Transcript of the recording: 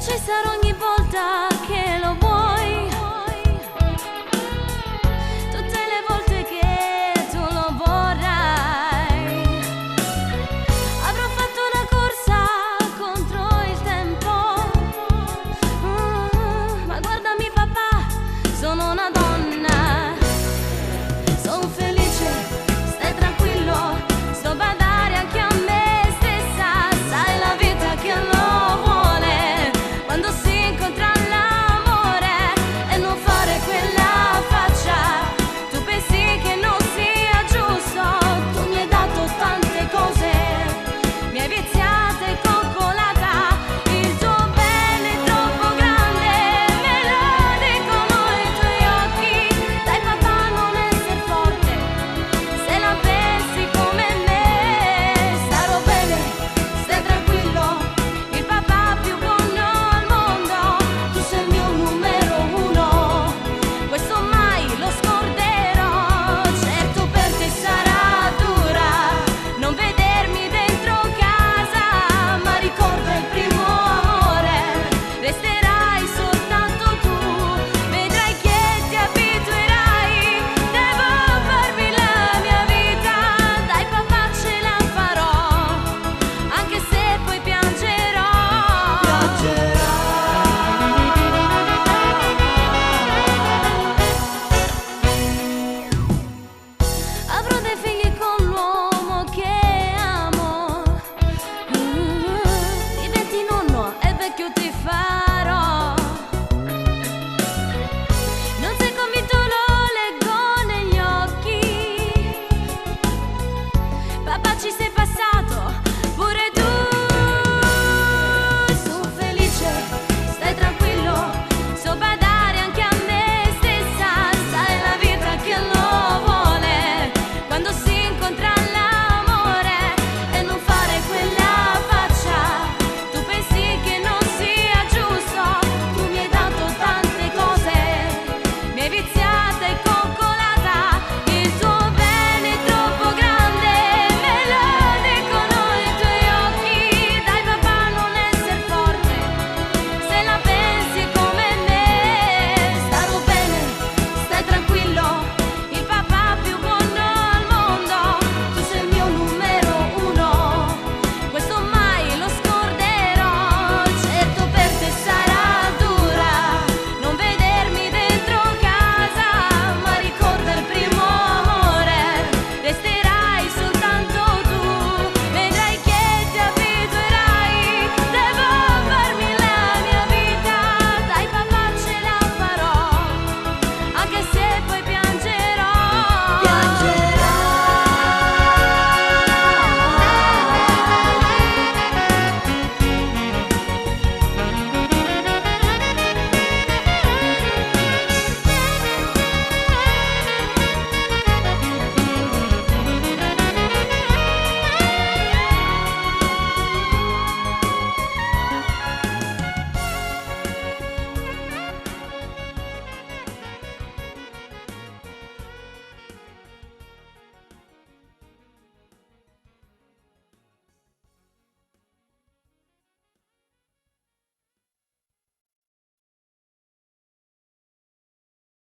ci sarò ogni volta che lo vuoi, tutte le volte che tu lo vorrai. Avrò fatto una corsa contro il tempo, ma guardami papà, sono una donna, sono felice, stai tranquillo, sto badare anche a me stessa, sai la vita che lo vuole, quando si incontra l'amore e non fare quella faccia, tu pensi che non sia giusto, tu mi hai dato tante cose, mi hai viziata e coccolata, il tuo bene è troppo grande, me lo dicono i tuoi occhi, dai papà non essere forte, se la pensi come me, starò bene, stai tranquillo, il papà più buono al mondo, tu sei il mio numero uno, questo mai lo scorderò, certo per te sarà dura non vedermi dentro casa, ma ricorda il primo amore, resterai soltanto tu, vedrai che ti abituerai, devo farmi la mia vita, dai papà ce la farò, anche se poi piangerò. Avrò dei figli con l'uomo che amo, diventi nonno e vecchio ti farò, non sei convinto lo leggo negli occhi, papà ci sei